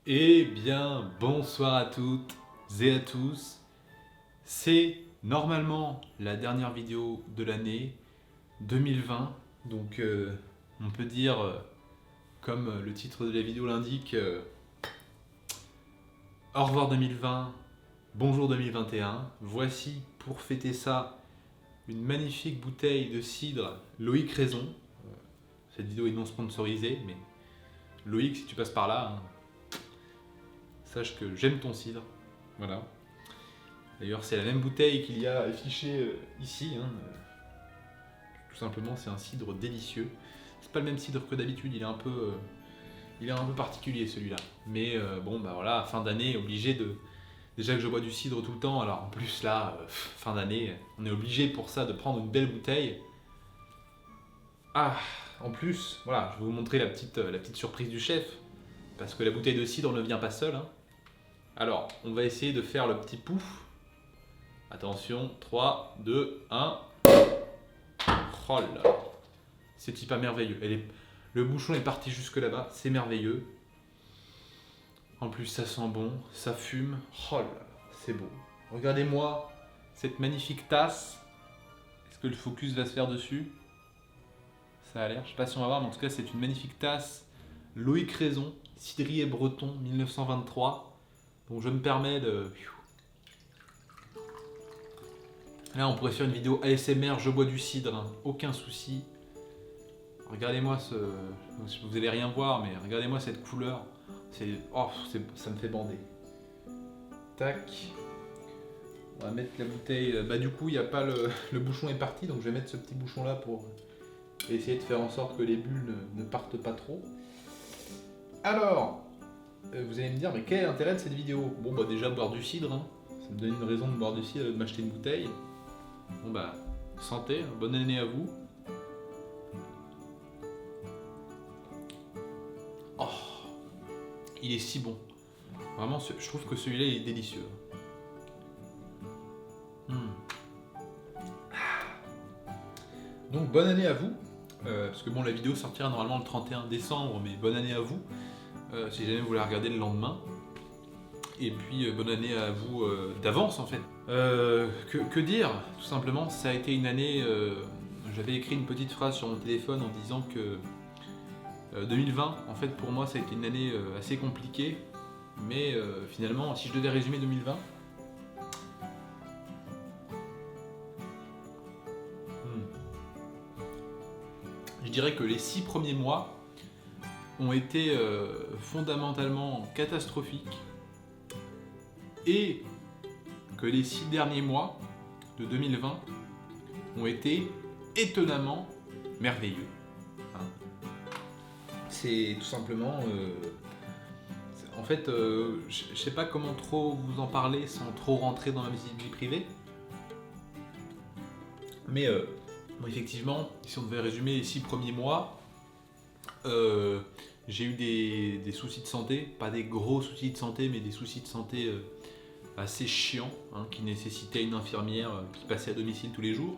Eh bien, bonsoir à toutes et à tous. C'est normalement la dernière vidéo de l'année 2020. Donc, on peut dire, comme le titre de la vidéo l'indique, au revoir 2020, bonjour 2021. Voici, pour fêter ça, une magnifique bouteille de cidre Loïc Raison. Cette vidéo est non sponsorisée, mais Loïc, si tu passes par là, hein, sache que j'aime ton cidre. Voilà. D'ailleurs, c'est la même bouteille qu'il y a affichée ici. Tout simplement, c'est un cidre délicieux. C'est pas le même cidre que d'habitude, il est un peu particulier celui-là. Mais bon, bah voilà, fin d'année, obligé de. Déjà que je bois du cidre tout le temps, alors en plus là, fin d'année, on est obligé pour ça de prendre une belle bouteille. Ah, en plus, voilà, je vais vous montrer la petite surprise du chef. Parce que la bouteille de cidre ne vient pas seule, hein. Alors, on va essayer de faire le petit pouf. Attention, 3, 2, 1. Oh là là. C'est pas merveilleux. Le bouchon est parti jusque là-bas, c'est merveilleux. En plus, ça sent bon, ça fume. Oh là là, c'est beau. Regardez-moi cette magnifique tasse. Est-ce que le focus va se faire dessus? Ça a l'air, je sais pas si on va voir, mais en tout cas, c'est une magnifique tasse. Loïc Raison, cidrier breton, 1923. Donc je me permets de... Là, on pourrait faire une vidéo ASMR, je bois du cidre, hein, aucun souci. Regardez-moi ce... Vous allez rien voir, mais regardez-moi cette couleur. Oh, ça me fait bander. Tac. On va mettre la bouteille... Bah du coup, il y a pas le bouchon est parti, donc je vais mettre ce petit bouchon-là pour essayer de faire en sorte que les bulles ne partent pas trop. Alors, vous allez me dire, mais quel est l'intérêt de cette vidéo? Bon, bah déjà, boire du cidre, hein. Ça me donne une raison de boire du cidre et de m'acheter une bouteille. Bon bah, santé, bonne année à vous. Oh, il est si bon. Vraiment, je trouve que celui-là, il est délicieux. Donc, bonne année à vous. Parce que bon, la vidéo sortira normalement le 31 décembre, mais bonne année à vous. Si jamais vous la regardez le lendemain. Et puis, bonne année à vous d'avance, en fait. Que dire? Tout simplement, ça a été une année... J'avais écrit une petite phrase sur mon téléphone en disant que 2020, en fait, pour moi, ça a été une année assez compliquée. Mais finalement, si je devais résumer 2020, je dirais que les 6 premiers mois ont été fondamentalement catastrophiques et que les 6 derniers mois de 2020 ont été étonnamment merveilleux. Hein. C'est tout simplement... en fait, je sais pas comment trop vous en parler sans trop rentrer dans la vie privée. Mais bon, effectivement, si on devait résumer les 6 premiers mois, j'ai eu des soucis de santé, pas des gros soucis de santé, mais des soucis de santé assez chiants, hein, qui nécessitaient une infirmière qui passait à domicile tous les jours.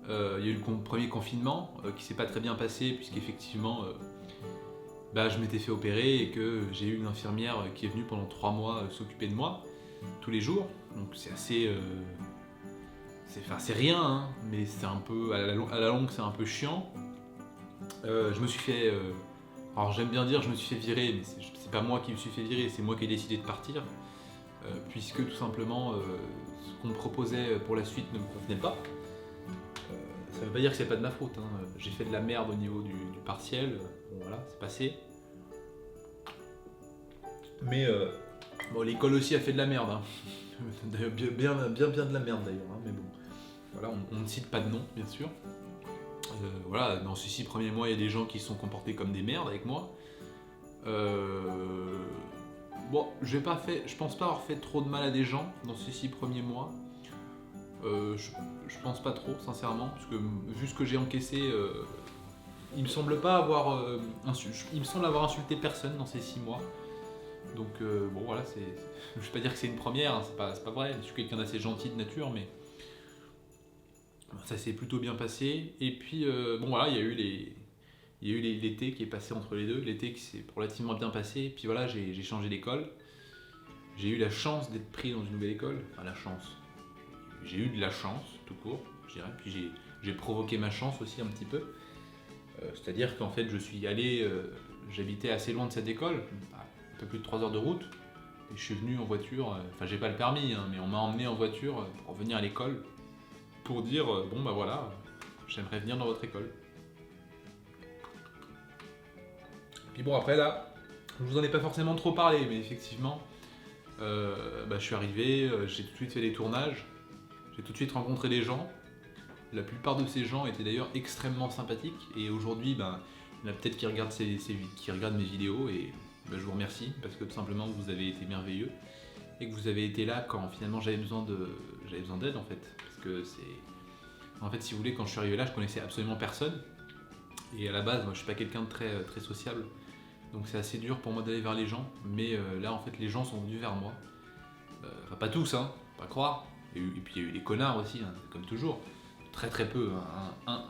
Il y a eu le premier confinement qui s'est pas très bien passé, puisqu'effectivement, je m'étais fait opérer et que j'ai eu une infirmière qui est venue pendant 3 mois s'occuper de moi tous les jours. Donc c'est assez... c'est rien, hein, mais c'est un peu... À la longue, c'est un peu chiant. Je me suis fait... alors j'aime bien dire je me suis fait virer, mais c'est pas moi qui me suis fait virer, c'est moi qui ai décidé de partir. Puisque tout simplement, ce qu'on me proposait pour la suite ne me convenait pas. Ça veut pas dire que c'est pas de ma faute, hein. J'ai fait de la merde au niveau du partiel, bon voilà, c'est passé. Mais bon, l'école aussi a fait de la merde, hein. bien de la merde d'ailleurs, hein, mais bon. Voilà, on ne cite pas de nom, bien sûr. Voilà, dans ces 6 premiers mois, il y a des gens qui se sont comportés comme des merdes avec moi. Bon, je pense pas avoir fait trop de mal à des gens dans ces 6 premiers mois. Je pense pas trop, sincèrement, parce que vu ce que j'ai encaissé, il me semble pas avoir il me semble avoir insulté personne dans ces 6 mois. Donc bon voilà, je vais pas dire que c'est une première, hein, c'est pas vrai. Je suis quelqu'un d'assez gentil de nature, mais ça s'est plutôt bien passé. Et puis bon voilà, il y a eu Il y a eu l'été qui est passé entre les deux, l'été qui s'est relativement bien passé, puis voilà, j'ai changé d'école. J'ai eu la chance d'être pris dans une nouvelle école, enfin la chance. J'ai eu de la chance, tout court, je dirais, puis j'ai provoqué ma chance aussi un petit peu. C'est-à-dire qu'en fait, je suis allé, j'habitais assez loin de cette école, un peu plus de 3 heures de route, et je suis venu en voiture, enfin j'ai pas le permis, hein, mais on m'a emmené en voiture pour venir à l'école, pour dire, bon bah voilà, j'aimerais venir dans votre école. Puis bon, après là, je vous en ai pas forcément trop parlé, mais effectivement, je suis arrivé, j'ai tout de suite fait des tournages, j'ai tout de suite rencontré des gens. La plupart de ces gens étaient d'ailleurs extrêmement sympathiques, et aujourd'hui, il y en a peut-être qui regardent, qui regardent mes vidéos, et je vous remercie, parce que tout simplement vous avez été merveilleux, et que vous avez été là quand finalement j'avais besoin d'aide en fait. Parce que en fait, si vous voulez, quand je suis arrivé là, je connaissais absolument personne, et à la base, moi je suis pas quelqu'un de très, très sociable, donc c'est assez dur pour moi d'aller vers les gens, mais là en fait les gens sont venus vers moi. Enfin pas tous, hein, pas croire, et puis il y a eu des connards aussi, hein, comme toujours. Très très peu. Hein.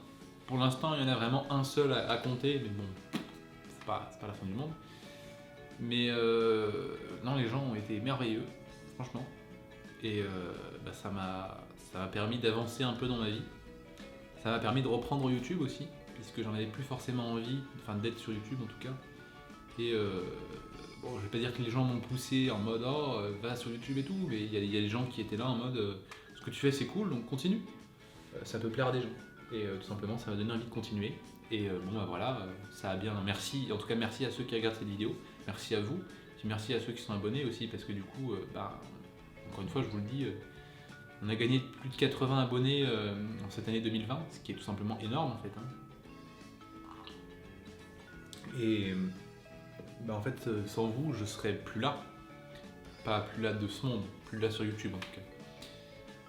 Pour l'instant, il y en a vraiment un seul à compter, mais bon, c'est pas la fin du monde. Mais non, les gens ont été merveilleux, franchement. Et ça m'a permis d'avancer un peu dans ma vie. Ça m'a permis de reprendre YouTube aussi, puisque j'en avais plus forcément envie, enfin d'être sur YouTube en tout cas. Et bon, je vais pas dire que les gens m'ont poussé en mode oh, va sur YouTube et tout, mais il y a des gens qui étaient là en mode ce que tu fais c'est cool, donc continue. Ça peut plaire à des gens. Et tout simplement, ça m'a donné envie de continuer. Et voilà, ça a bien. Merci, en tout cas, merci à ceux qui regardent cette vidéo. Merci à vous. Puis merci à ceux qui sont abonnés aussi, parce que du coup, encore une fois, je vous le dis, on a gagné plus de 80 abonnés en cette année 2020, ce qui est tout simplement énorme en fait. Hein. Et en fait, sans vous, je serais plus là. Pas plus là de ce monde, plus là sur YouTube en tout cas.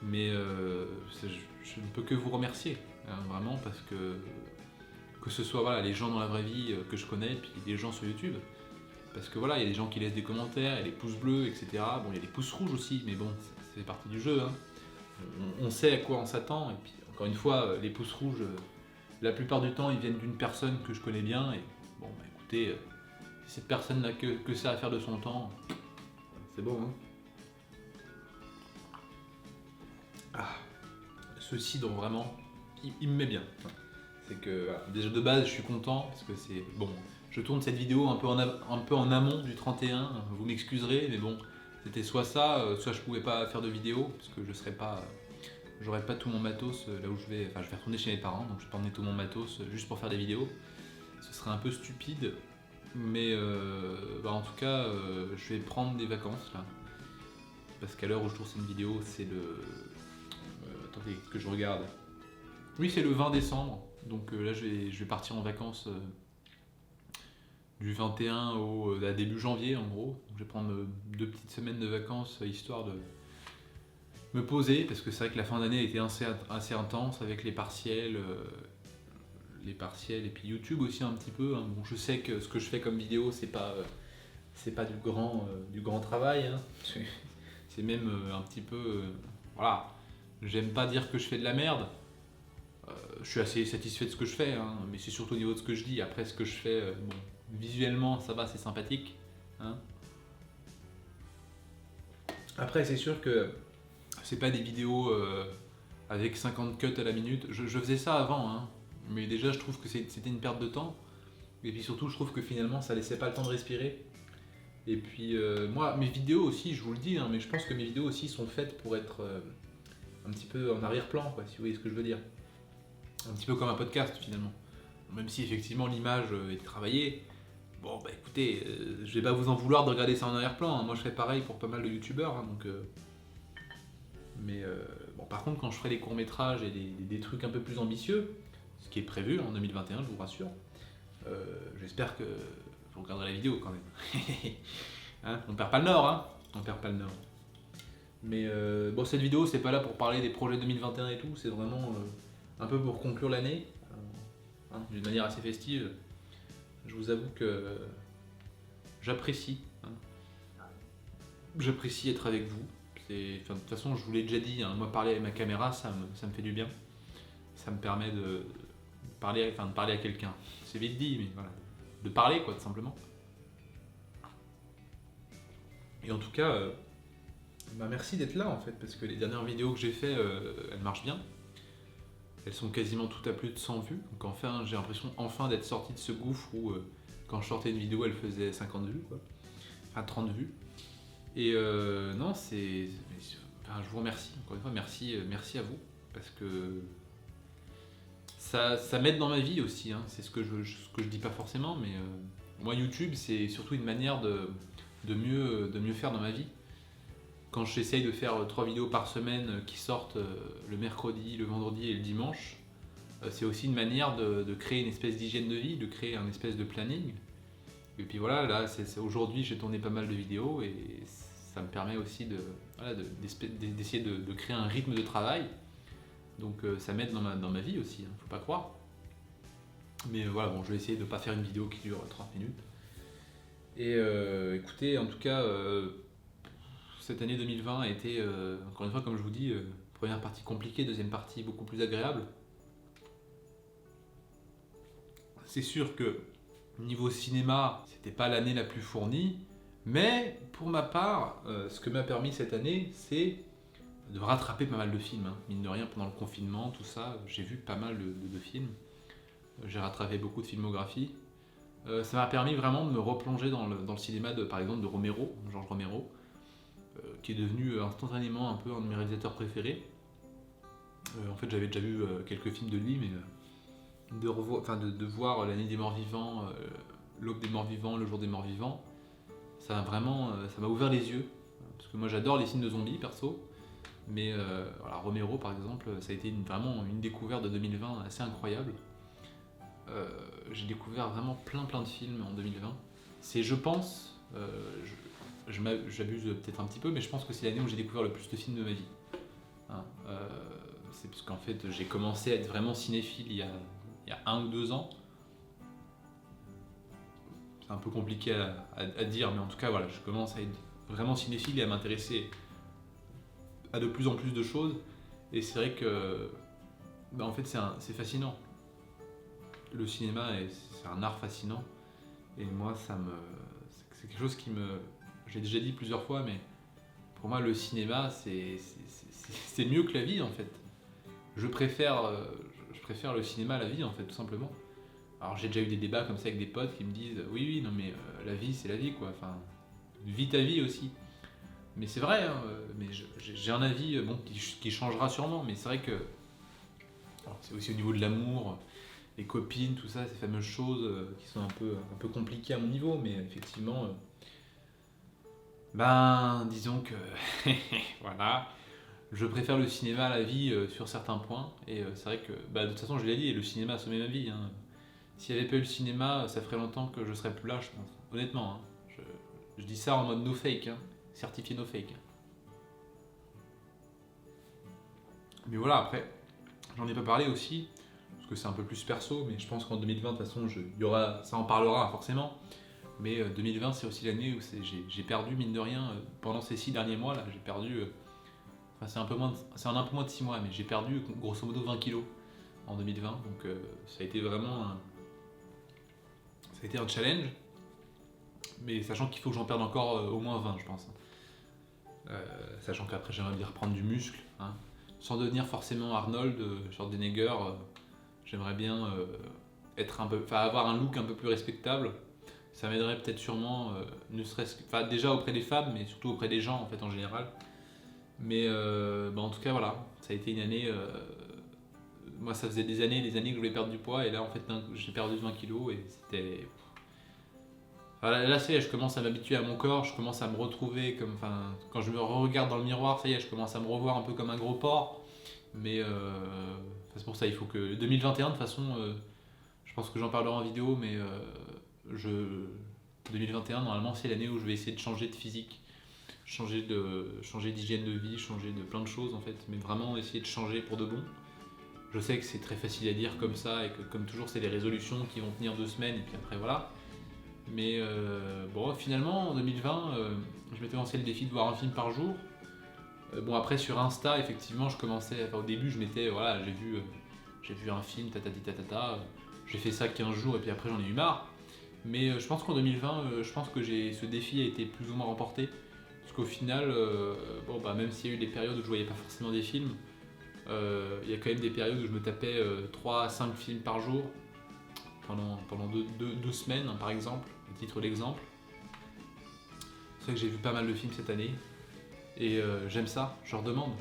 Mais je ne peux que vous remercier, hein, vraiment, parce que ce soit voilà, les gens dans la vraie vie que je connais, puis les gens sur YouTube. Parce que voilà, il y a des gens qui laissent des commentaires, il y a des pouces bleus, etc. Bon, il y a des pouces rouges aussi, mais bon, c'est partie du jeu. Hein. On sait à quoi on s'attend, et puis encore une fois, les pouces rouges, la plupart du temps, ils viennent d'une personne que je connais bien, et bon, écoutez, si cette personne n'a que ça à faire de son temps, c'est bon, hein. Ah, ce cidre vraiment, il me met bien. C'est que voilà, déjà de base je suis content parce que c'est bon. Je tourne cette vidéo un peu en amont du 31. Vous m'excuserez, mais bon, c'était soit ça, soit je pouvais pas faire de vidéo parce que j'aurais pas tout mon matos là où je vais. Enfin, je vais retourner chez mes parents, donc je vais pas emmener tout mon matos juste pour faire des vidéos. Ce serait un peu stupide, mais en tout cas, je vais prendre des vacances là, parce qu'à l'heure où je tourne cette vidéo, c'est le attendez, que je regarde. Oui, c'est le 20 décembre. Donc là, je vais partir en vacances du 21 à début janvier, en gros. Donc, je vais prendre 2 petites semaines de vacances, histoire de me poser, parce que c'est vrai que la fin d'année était assez intense avec les partiels, et puis YouTube aussi un petit peu. Hein. Bon, je sais que ce que je fais comme vidéo, c'est pas du grand travail. Hein. C'est même un petit peu... voilà. J'aime pas dire que je fais de la merde. Je suis assez satisfait de ce que je fais, hein, mais c'est surtout au niveau de ce que je dis. Après, ce que je fais, visuellement, ça va, c'est sympathique. Hein. Après, c'est sûr que c'est pas des vidéos avec 50 cuts à la minute. Je faisais ça avant, hein, mais déjà, je trouve que c'était une perte de temps. Et puis surtout, je trouve que finalement, ça laissait pas le temps de respirer. Et puis, moi, mes vidéos aussi, je vous le dis, hein, mais je pense que mes vidéos aussi sont faites pour être un petit peu en arrière-plan, quoi, si vous voyez ce que je veux dire. Un petit peu comme un podcast finalement. Même si effectivement l'image est travaillée, bon écoutez, je vais pas vous en vouloir de regarder ça en arrière-plan, hein. Moi je fais pareil pour pas mal de youtubeurs, hein, donc mais par contre quand je ferai des courts-métrages et des trucs un peu plus ambitieux, ce qui est prévu en 2021, je vous rassure, j'espère que vous regarderez la vidéo quand même. Hein, on perd pas le nord, hein. On perd pas le nord. Mais cette vidéo c'est pas là pour parler des projets 2021 et tout, c'est vraiment un peu pour conclure l'année, hein, d'une manière assez festive. Je vous avoue que j'apprécie. Hein. J'apprécie être avec vous. De toute façon, je vous l'ai déjà dit, hein, moi parler avec ma caméra, ça me fait du bien. Ça me permet de parler à quelqu'un. C'est vite dit, mais voilà, de parler quoi, tout simplement. Et en tout cas, merci d'être là en fait, parce que les dernières vidéos que j'ai fait, elles marchent bien. Elles sont quasiment toutes à plus de 100 vues. Donc enfin, j'ai l'impression enfin d'être sorti de ce gouffre où quand je sortais une vidéo, elle faisait 50 vues, quoi. Enfin 30 vues. Et non, enfin, je vous remercie, encore une fois, merci à vous, parce que ça m'aide dans ma vie aussi, hein. C'est ce que je dis pas forcément, mais moi YouTube, c'est surtout une manière de mieux faire dans ma vie. Quand j'essaye de faire 3 vidéos par semaine qui sortent le mercredi, le vendredi et le dimanche, c'est aussi une manière de créer une espèce d'hygiène de vie, de créer un espèce de planning. Et puis voilà, là, aujourd'hui j'ai tourné pas mal de vidéos et ça me permet aussi d'essayer de créer un rythme de travail. Donc ça m'aide dans ma vie aussi, hein, faut pas croire. Mais voilà, bon, je vais essayer de ne pas faire une vidéo qui dure 30 minutes. Et écoutez, en tout cas, cette année 2020 a été, encore une fois, comme je vous dis, première partie compliquée, deuxième partie beaucoup plus agréable. C'est sûr que niveau cinéma, c'était pas l'année la plus fournie, mais pour ma part, ce que m'a permis cette année, c'est de rattraper pas mal de films, hein. Mine de rien, pendant le confinement, tout ça, j'ai vu pas mal de films. J'ai rattrapé beaucoup de filmographie. Ça m'a permis vraiment de me replonger dans le cinéma, par exemple, de Romero, Georges Romero, qui est devenu instantanément un peu un de mes réalisateurs préférés. En fait, j'avais déjà vu quelques films de lui, mais de voir La Nuit des Morts Vivants, L'Aube des Morts Vivants, Le Jour des Morts Vivants, ça m'a ouvert les yeux. Parce que moi, j'adore les films de zombies, perso. Mais voilà, Romero, par exemple, ça a été vraiment une découverte de 2020 assez incroyable. J'ai découvert vraiment plein de films en 2020. C'est, je pense, j'abuse peut-être un petit peu, mais je pense que c'est l'année où j'ai découvert le plus de films de ma vie. Hein, c'est parce qu'en fait, j'ai commencé à être vraiment cinéphile il y a 1 ou 2 ans. C'est un peu compliqué à dire, mais en tout cas, voilà, je commence à être vraiment cinéphile et à m'intéresser à de plus en plus de choses. Et c'est vrai que, en fait, c'est fascinant. Le cinéma, c'est un art fascinant. Et moi, c'est quelque chose qui me... J'ai déjà dit plusieurs fois, mais pour moi, le cinéma, c'est mieux que la vie, en fait. Je préfère le cinéma à la vie, en fait, tout simplement. Alors, j'ai déjà eu des débats comme ça avec des potes qui me disent « Oui, non, mais la vie, c'est la vie, quoi. Enfin, vis ta vie aussi. » Mais c'est vrai, hein, mais j'ai un avis qui changera sûrement, mais c'est vrai que c'est aussi au niveau de l'amour, les copines, tout ça, ces fameuses choses qui sont un peu compliquées à mon niveau, mais effectivement, disons que voilà, je préfère le cinéma à la vie sur certains points, et c'est vrai que, de toute façon, je l'ai dit, le cinéma a sauvé ma vie, hein. S'il n'y avait pas eu le cinéma, ça ferait longtemps que je serais plus là, je pense, honnêtement, hein. Je dis ça en mode no fake, hein. Certifié no fake. Mais voilà, après, j'en ai pas parlé aussi, parce que c'est un peu plus perso, mais je pense qu'en 2020, de toute façon, ça en parlera forcément. Mais 2020, c'est aussi l'année où j'ai perdu, mine de rien, pendant ces 6 derniers mois, là, j'ai perdu, c'est en un peu moins de 6 mois, mais j'ai perdu grosso modo 20 kilos en 2020, donc ça a été vraiment ça a été un challenge, mais sachant qu'il faut que j'en perde encore au moins 20, je pense. Sachant qu'après, j'aimerais bien reprendre du muscle, hein. Sans devenir forcément Arnold Schwarzenegger, j'aimerais bien avoir un look un peu plus respectable. Ça m'aiderait peut-être sûrement, ne serait-ce que, déjà auprès des femmes, mais surtout auprès des gens en fait en général. Mais en tout cas voilà, ça a été une année. Moi, ça faisait des années que je voulais perdre du poids, et là en fait j'ai perdu 20 kilos et c'était. Voilà, là, ça y est, je commence à m'habituer à mon corps, je commence à me retrouver comme. Enfin, quand je me regarde dans le miroir, ça y est, je commence à me revoir un peu comme un gros porc. Mais c'est pour ça, il faut que. 2021, de toute façon, je pense que j'en parlerai en vidéo, mais 2021, normalement, c'est l'année où je vais essayer de changer de physique, changer d'hygiène de vie, changer de plein de choses en fait, mais vraiment essayer de changer pour de bon. Je sais que c'est très facile à dire comme ça, et que comme toujours, c'est des résolutions qui vont tenir 2 semaines, et puis après voilà. Mais finalement, en 2020, je m'étais lancé le défi de voir un film par jour. Après, sur Insta, effectivement, je commençais. Enfin, au début, j'ai vu j'ai vu un film, tatati tatata, j'ai fait ça 15 jours et puis après j'en ai eu marre. Mais je pense qu'en 2020, je pense que ce défi a été plus ou moins remporté. Parce qu'au final, même s'il y a eu des périodes où je voyais pas forcément des films, il y a quand même des périodes où je me tapais 3 à 5 films par jour pendant 2 semaines, hein, par exemple, à titre d'exemple. C'est vrai que j'ai vu pas mal de films cette année et j'aime ça, je redemande.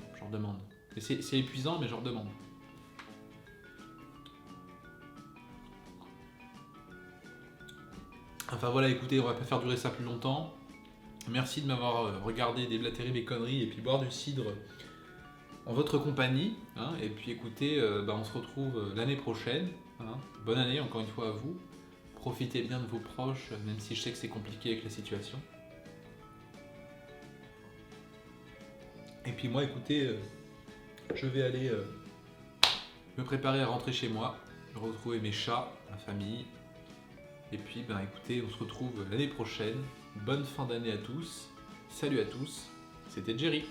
Et c'est épuisant, mais je redemande. Enfin voilà, écoutez, on va pas faire durer ça plus longtemps. Merci de m'avoir regardé déblatérer mes conneries et puis boire du cidre en votre compagnie. Hein. Et puis écoutez, on se retrouve l'année prochaine. Hein. Bonne année encore une fois à vous. Profitez bien de vos proches, même si je sais que c'est compliqué avec la situation. Et puis moi, écoutez, je vais aller me préparer à rentrer chez moi, retrouver mes chats, ma famille. Et puis, écoutez, on se retrouve l'année prochaine. Bonne fin d'année à tous. Salut à tous. C'était Jerry.